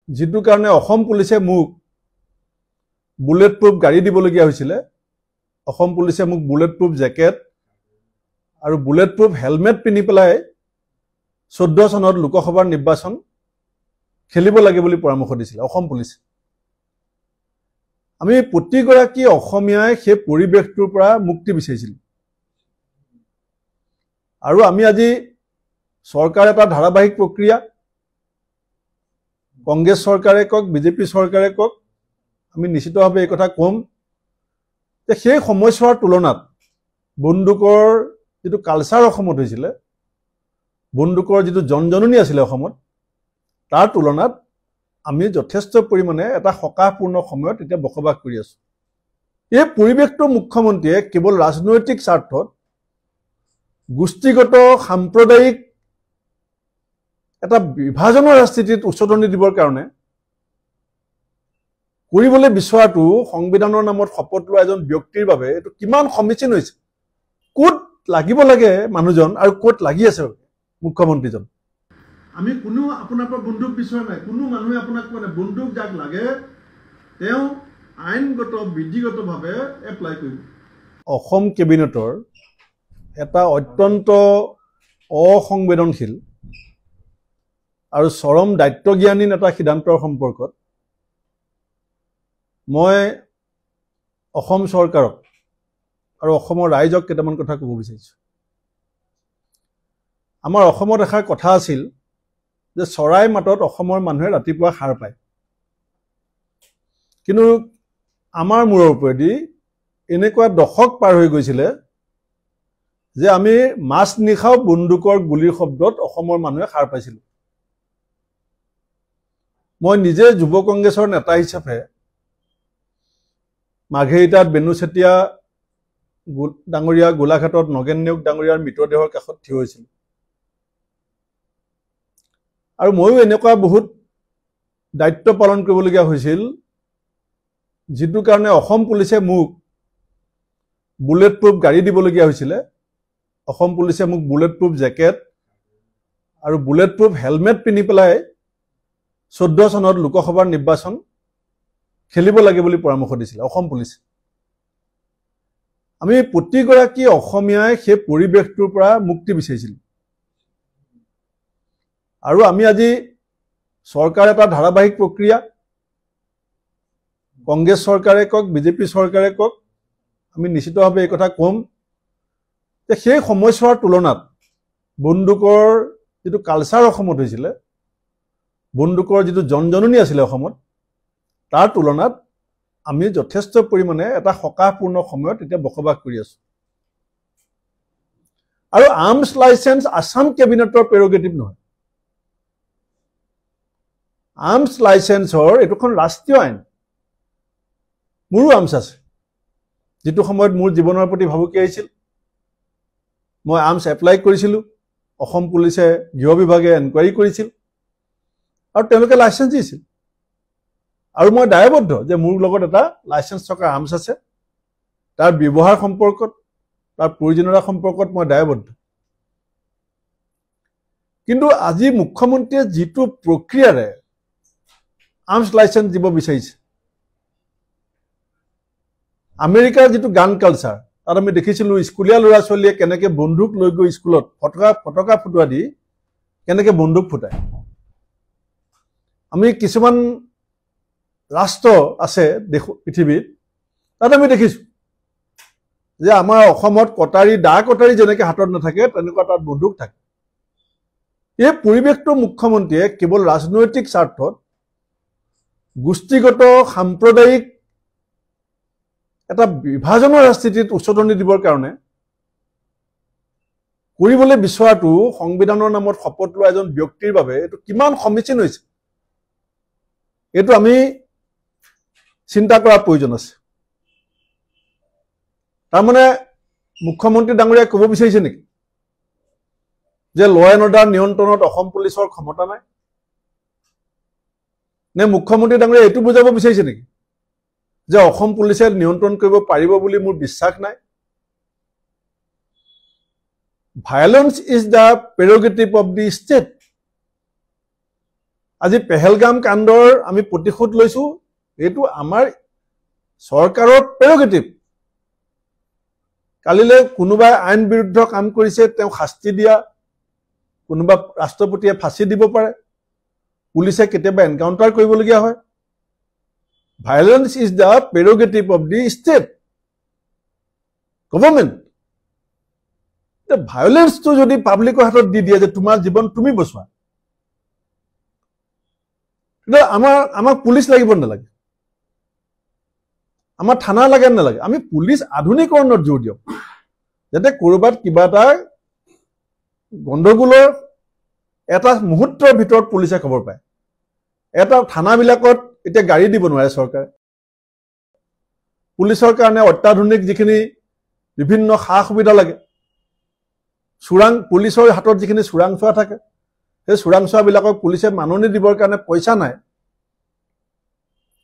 जितु कारणे अहोम पुलिसे मुक बुलेट प्रूफ गाड़ी दिबलगिया হৈছিলে अहोम पुलिसे मुक बुलेट प्रूफ जैकेट और बुलेट प्रूफ हेलमेट पिनि पेलाय 14 सनत लोकसभा निर्वाचन खेलिब लागे বুলি পৰামৰ্শ দিছিল অসম পুলিস আমি প্ৰতিগৰাকী অসমীয়াই সেই পৰিবেশটোৰ পৰা মুক্তি বিচাৰিছিল আৰু আমি আজি सरकार এটা ধাৰাবাহিক প্ৰক্ৰিয়া কংগ্ৰেছ सरकारे কক বিজেপি सरकारे কক আমি নিশ্চিতভাৱে এই কথা কম যে সেই সমস্যাৰ তুলনাত বন্দুকৰ যেটো কালচাৰ অসমত হৈছিল বন্দুকৰ যেটো জনজননী আছিল অসমত তাৰ তুলনাত আমি যথেষ্ট পৰিমাণে এটা সকাহপূৰ্ণ সময়ত এটা বসবাস কৰি আছো এই পৰিবেশটো মুখ্যমন্ত্ৰীয়ে কেৱল ৰাজনৈতিক স্বাৰ্থত গোষ্ঠীগত সাম্প্ৰদায়িক এটা বিভাজনৰ ৰাজনীতিত উচ্চতনি দিবৰ কাৰণে কৰিবলৈ বিচৰাটো সংবিধানৰ নামত শপত লোৱা এজন ব্যক্তিৰ বাবে এটো কিমান সমীচীন হৈছে কোট লাগিব লাগে মানুহজন আৰু কোট লাগি আছে মুখ্যমন্ত্ৰীজন আমি কোনো আপোনাৰ পৰা বন্দুক বিচৰা নাই কোনো মানুহে আপোনাক মানে বন্দুক যাক লাগে তেওঁ আইনগত বিধিগতভাৱে এপ্লাই কৰিব অসম কেবিনেটৰ এটা অত্যন্ত অসংবেদনশীল আৰু চৰম দায়িত্বজ্ঞানীন এটা সিদ্ধান্তৰ সম্পৰ্কত মই অসম চৰকাৰক আৰু অসমৰ ৰাইজক কেইটামান কথা ক'ব বিচাৰিছো আমাৰ অসমত এষাৰ কথা আছিল যে চৰাই মাতত অসমৰ মানুহে ৰাতিপুৱা সাৰ পায় কিন্তু আমাৰ মূৰৰ ওপৰেদি এনেকুৱা দশক পাৰ হৈ গৈছিল যে আমি মাছ নিখাও বন্দুকৰ গুলিৰ শব্দত অসমৰ মানুহে সাৰ পাইছিল মই নিজে যুৱ কংগ্ৰেছৰ নেতা হিচাপে মাঘেৰিটাত বেনু চেতিয়া ডাঙৰীয়া গোলাঘাটত নগেন নেওগ ডাঙৰীয়াৰ মৃতদেহৰ কাষত থিয় হৈছিল আৰু ময়ো এনেকুৱা বহুত দায়িত্ব পালন কৰিবলগীয়া হৈছিল যেটো কাৰণে অসম পুলিছে মুক বুলেট প্ৰুফ গাড়ী দিবলগীয়া হৈছিল অসম পুলিছে মুক বুলেট প্ৰুফ জেকেট আৰু বুলেট প্ৰুফ হেলমেট পিনি পেলায় 14 সনত লোকসভাৰ নিৰ্বাচন খেলিব লাগে বুলি পৰামৰ্শ দিছিল অসম পুলিস আমি প্ৰতিগৰাকী অসমীয়াই সেই পৰিবেশটোৰ পৰা মুক্তি বিচাৰিছিল আৰু আমি আজি सरकार এটা ধাৰাবাহিক প্ৰক্ৰিয়া কংগ্ৰেছ सरकारे কক বিজেপি सरकारे কক আমি নিশ্চিতভাৱে এই কথা কম যে সেই সমস্যাৰ তুলনাত বন্দুকৰ যেটো কালচাৰ অসমত হৈছিল বন্দুকৰ যেটো জনজননী আছিল অসমত তাৰ তুলনাত আমি যথেষ্ট পৰিমাণে এটা সকাহপূৰ্ণ সময়ত এটা বসবাস কৰি আছো আৰু আৰ্মছ লাইসেন্স আসাম কেবিনেটৰ প্ৰেৰগেটিভ নহয় আৰ্মছ লাইসেন্সৰ এটোখন ৰাষ্ট্ৰীয় আইন মোৰো আৰ্মছ আছে যেটো সময়ত মোৰ জীৱনৰ প্ৰতি ভাবুকি আহিছিল মই আৰ্মছ এপ্লাই কৰিছিলো অসম পুলিছে গৃহ বিভাগে এনকুৱাৰী কৰিছিল আৰু তেওঁলোকে লাইসেন্স দিছিল আৰু মই দায়বদ্ধ যে মোৰ লগত এটা লাইসেন্স থকা আৰ্মছ আছে তাৰ ব্যৱহাৰ সম্পৰ্কত তাৰ প্ৰয়োজনীয়তা সম্পৰ্কত মই দায়বদ্ধ কিন্তু আজি মুখ্যমন্ত্ৰীয়ে যেটো প্ৰক্ৰিয়াৰে আৰ্মছ লাইসেন্স দিব বিচাৰিছে আমেৰিকাৰ যেটো গান কালচাৰ তাত আমি দেখিছিলো স্কুলীয়া ল'ৰা ছোৱালীয়ে কেনেকৈ বন্দুক লৈ গৈ স্কুলত ফটকা ফুটুৱা দি কেনেকৈ বন্দুক ফুটায় আমি কিছুমান ৰাষ্ট্ৰ আছে পৃথিৱীত তাত আমি দেখিছো যে আমাৰ অসমত কটাৰী দা কটাৰী যেনেকৈ হাতত নাথাকে তেনেকুৱা তাত বন্দুক থাকে এই পৰিবেশটো মুখ্যমন্ত্ৰীয়ে কেৱল ৰাজনৈতিক স্বাৰ্থত গোষ্ঠীগত সাম্প্ৰদায়িক এটা বিভাজনৰ ৰাজনীতিত উচ্চতনি দিবৰ কাৰণে কৰিবলৈ বিচৰাটো সংবিধানৰ নামত শপত লোৱা এজন ব্যক্তিৰ বাবে এটো কিমান সমীচীন হৈছে এটো আমি চিন্তা কৰাৰ প্ৰয়োজন আছে তাৰ মানে মুখ্যমন্ত্ৰী ডাঙৰীয়া ক'ব বিচাৰিছে নেকি যে ল এণ্ড অৰ্ডাৰ নিয়ন্ত্ৰণত অসম পুলিচৰ ক্ষমতা নাই নে মুখ্যমন্ত্ৰী ডাঙৰীয়া এটো বুজাব বিচাৰিছে নেকি যে অসম পুলিচে নিয়ন্ত্ৰণ কৰিব পাৰিব বুলি মোৰ বিশ্বাস নাই violence is the prerogative of the state আজি পেহেলগাম কাণ্ডৰ আমি প্ৰতিশোধ লৈছো এইটো আমাৰ চৰকাৰৰ প্ৰেৰগেটিভ কালিলৈ কোনোবাই আইন বিৰুদ্ধ কাম কৰিছে তেওঁ শাস্তি দিয়া কোনোবা ৰাষ্ট্ৰপতিয়ে ফাঁচি দিব পাৰে পুলিচে কেতিয়াবা এনকাউন্টাৰ কৰিবলগীয়া হয় violence is the prerogative of the state government ভায়োলেন্সটো যদি পাব্লিকৰ হাতত দি দিয়ে যে তোমাৰ জীৱন তুমি বচোৱা আমাক পুলিচ লাগিব নালাগে আমাৰ থানা লাগে নালাগে আমি পুলিচ আধুনিকৰণত জোৰ দিয়ক যাতে ক'ৰবাত কিবা এটা গণ্ডগোলৰ এটা মুহূৰ্তৰ ভিতৰত পুলিচে খবৰ পায় এটা থানাবিলাকত এতিয়া গাড়ী দিব নোৱাৰে চৰকাৰে পুলিচৰ কাৰণে অত্যাধুনিক যিখিনি বিভিন্ন সা সুবিধা লাগে চোৰাং পুলিচৰ হাতত যিখিনি চোৰাংচোৱা থাকে সেই চোৰাংচোৱাবিলাকক পুলিচে মাননি দিবৰ কাৰণে পইচা নাই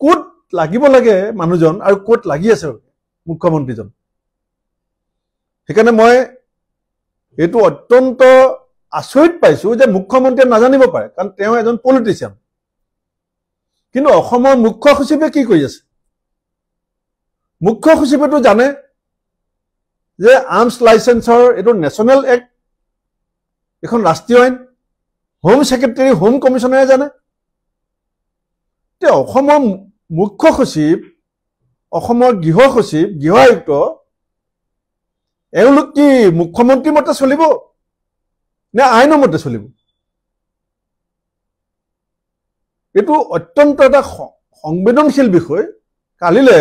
ক'ত লাগিব লাগে মানুহজন আৰু ক'ত লাগি আছে মুখ্যমন্ত্ৰীজন সেইকাৰণে মই এইটো অত্যন্ত আচৰিত পাইছো যে মুখ্যমন্ত্ৰীয়ে নাজানিব পাৰে কাৰণ তেওঁ এজন পলিটিচিয়ান কিন্তু অসমৰ মুখ্য সচিবে কি কৰি আছে মুখ্য সচিবেতো জানে যে আৰ্মছ লাইচেন্সৰ এইটো নেশ্যনেল এক্ট এখন ৰাষ্ট্ৰীয় আইন হোম ছেক্ৰেটাৰী হোম কমিশ্যনাৰে জানে অসমৰ মুখ্য সচিব অসমৰ গৃহ সচিব গৃহ আয়ুক্ত এওঁলোক কি মুখ্যমন্ত্ৰীৰ মতে চলিব নে আইনৰ মতে চলিব এইটো অত্যন্ত এটা সংবেদনশীল বিষয় কালিলে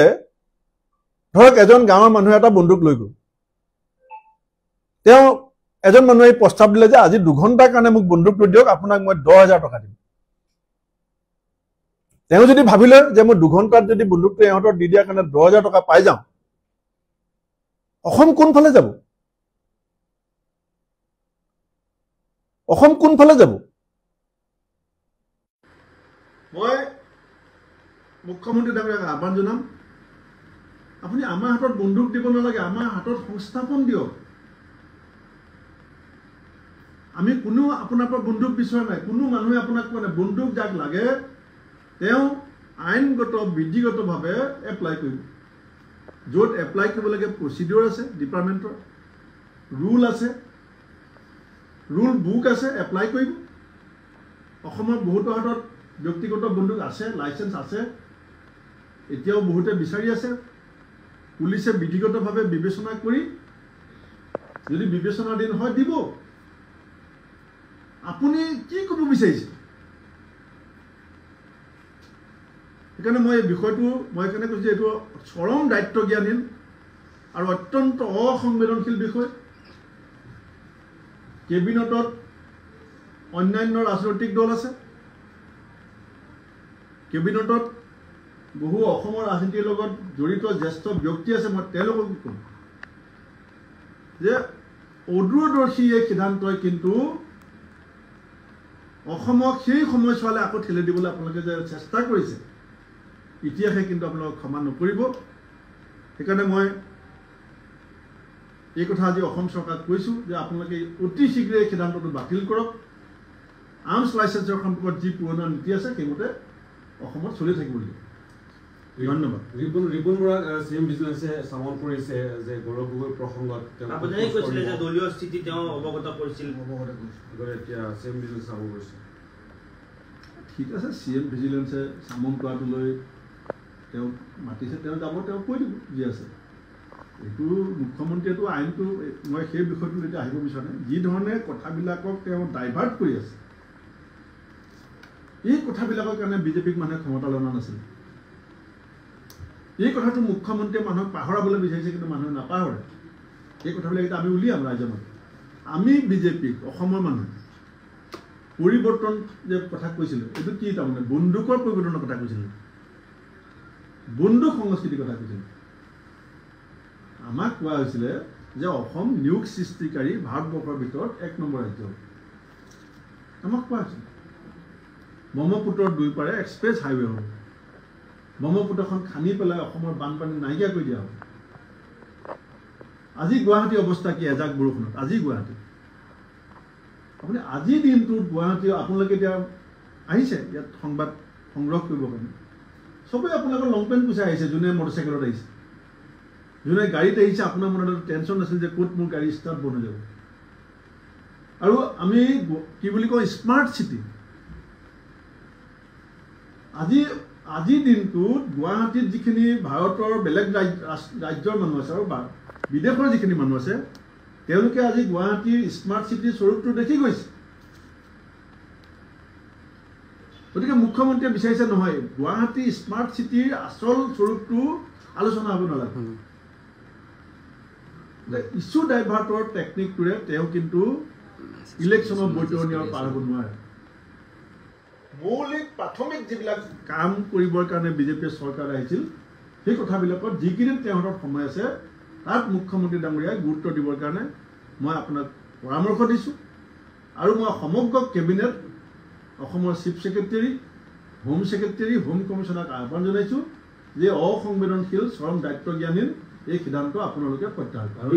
ধৰক এজন গাঁৱৰ মানুহে এটা বন্দুক লৈ গ'ল তেওঁ এজন মানুহে প্ৰস্তাৱ দিলে যে আজি 2 ঘণ্টাৰ কাৰণে মোক বন্দুকটো দিয়ক আপোনাক মই 10,000 টকা দিম তেওঁ যদি ভাবিলে যে মই 2 ঘণ্টাত যদি বন্দুকটো ইহঁতৰ দি দিয়াৰ কাৰণে 10,000 টকা পাই যাওঁ অসম কোনফালে যাব অসম কোনফালে যাব মই মুখ্যমন্ত্ৰী ডাঙৰীয়াক আহ্বান জনাম আপুনি আমাৰ হাতত বন্দুক দিব নালাগে আমাৰ হাতত সংস্থাপন দিয়ক আমি কোনো আপোনাৰ পৰা বন্দুক বিচৰা নাই কোনো মানুহে আপোনাক কোৱা নাই বন্দুক যাক লাগে তেওঁ আইনগত বিধিগতভাৱে এপ্লাই কৰিব য'ত এপ্লাই কৰিব লাগে প্ৰচিডিউৰ আছে ডিপাৰ্টমেণ্টৰ ৰুল আছে ৰুল বুক আছে এপ্লাই কৰিব অসমৰ বহুতৰ হাতত ব্যক্তিগত বন্দুক আছে লাইচেন্স আছে এতিয়াও বহুতে বিচাৰি আছে পুলিচে বিধিগতভাৱে বিবেচনা কৰি যদি বিবেচনাধীন হয় দিব আপুনি কি ক'ব বিচাৰিছে সেইকাৰণে মই এই বিষয়টো মই কেনে কৈছোঁ এইটো চৰম দায়িত্বজ্ঞানহীন আৰু অত্যন্ত অসংবেদনশীল বিষয় কেবিনেটত অন্যান্য ৰাজনৈতিক দল আছে কেবিনেটত বহু অসমৰ ৰাজনীতিৰ লগত জড়িত জ্যেষ্ঠ ব্যক্তি আছে মই তেওঁলোকক ক'ম যে অদূৰদৰ্শী এই সিদ্ধান্তই কিন্তু অসমক সেই সময়ছোৱালৈ আকৌ ঠেলি দিবলৈ আপোনালোকে যে চেষ্টা কৰিছে ইতিহাসে কিন্তু আপোনালোকক ক্ষমা নকৰিব সেইকাৰণে মই এই কথা আজি অসম চৰকাৰক কৈছোঁ যে আপোনালোকে অতি শীঘ্ৰে এই সিদ্ধান্তটো বাতিল কৰক আৰ্মছ লাইচেন্সৰ সম্পৰ্কত যি পুৰণা নীতি আছে সেইমতে অসমত চলি থাকিব লাগিব ধন্যবাদ ৰিপুন বৰা চিএম ভিজিলেন্সে চামন কৰিছে যে গৌৰৱ গগৈৰ প্ৰসংগত আপুনি কৈছিলে যে দলীয় স্থিতি তেওঁ অৱগত কৰিছিল এতিয়া চিএম ভিজিলেন্সে চামন কৰিছে ঠিক আছে চিএম ভিজিলেন্সে চামন কৰাটো লৈ তেওঁ মাতিছে তেওঁ যাব তেওঁ কৈ দিব যি আছে এইটো মুখ্যমন্ত্ৰীয়েতো আইনটো মই সেই বিষয়টো এতিয়া আহিব বিচৰা নাই যি ধৰণে কথাবিলাকক তেওঁ ডাইভাৰ্ট কৰি আছে এই কথাবিলাকৰ কাৰণে বিজেপিক মানুহে ক্ষমতালৈ অনা নাছিল এই কথাটো মুখ্যমন্ত্ৰীয়ে মানুহক পাহৰাবলৈ বিচাৰিছে কিন্তু মানুহে নাপাহৰে এই কথাবিলাক এতিয়া আমি উলিয়াম ৰাইজৰ মাজত আমি বিজেপিক অসমৰ মানুহে পৰিৱৰ্তন যে কথা কৈছিলোঁ এইটো কি তাৰমানে বন্দুকৰ পৰিৱৰ্তনৰ কথা কৈছিলোঁ বন্দুক সংস্কৃতিৰ কথা কৈছিলোঁ আমাক কোৱা হৈছিলে যে অসম নিয়োগ সৃষ্টিকাৰী ভাৰতবৰ্ষৰ ভিতৰত 1 নম্বৰ ৰাজ্য আমাক কোৱা হৈছিল ব্ৰহ্মপুত্ৰৰ 2 পাৰে এক্সপ্ৰেছ হাইৱে হ'ব ব্ৰহ্মপুত্ৰখন খানি পেলাই অসমৰ বানপানী নাইকিয়া কৰি দিয়া হ'ব আজি গুৱাহাটীৰ অৱস্থা কি এজাক বৰষুণত আজি গুৱাহাটী আপুনি আজিৰ দিনটোত গুৱাহাটী আপোনালোকে এতিয়া আহিছে ইয়াত সংবাদ সংগ্ৰহ কৰিবৰ কাৰণে চবেই আপোনালোকৰ লং পেণ্ট পুচাই আহিছে যোনে মটৰচাইকেলত আহিছে যোনে গাড়ীত আহিছে আপোনাৰ মনত টেনশ্যন নাছিল যে ক'ত মোৰ গাড়ী ষ্টাৰ্ট বন্ধ যাব আৰু আমি কি বুলি কওঁ স্মাৰ্ট চিটি আজিৰ দিনটোত গুৱাহাটীত যিখিনি ভাৰতৰ বেলেগ ৰাজ্যৰ মানুহ আছে আৰু বিদেশৰ যিখিনি মানুহ আছে তেওঁলোকে আজি গুৱাহাটীৰ স্মাৰ্ট চিটিৰ স্বৰূপটো দেখি গৈছে গতিকে মুখ্যমন্ত্ৰীয়ে বিচাৰিছে নহয় গুৱাহাটী স্মাৰ্ট চিটিৰ আচল স্বৰূপটো আলোচনা হ'ব নালাগে ইছ্যু ডাইভাৰ্টৰ টেকনিকটোৰে তেওঁ কিন্তু ইলেকশ্যনৰ বৈতৰণি আৰু পাৰ হ'ব নোৱাৰে মৌলিক প্ৰাথমিক যিবিলাক কাম কৰিবৰ কাৰণে বিজেপিয়ে চৰকাৰ আহিছিল সেই কথাবিলাকত যিকেইদিন তেওঁলোকৰ সময় আছে তাত মুখ্যমন্ত্ৰী ডাঙৰীয়াই গুৰুত্ব দিবৰ কাৰণে মই আপোনাক পৰামৰ্শ দিছোঁ আৰু মই সমগ্ৰ কেবিনেট অসমৰ chief secretary home secretary home কমিছনাৰক আহ্বান জনাইছোঁ যে অসংবেদনশীল চৰম দায়িত্বজ্ঞানহীন এই সিদ্ধান্ত আপোনালোকে প্ৰত্যাহাৰ কৰক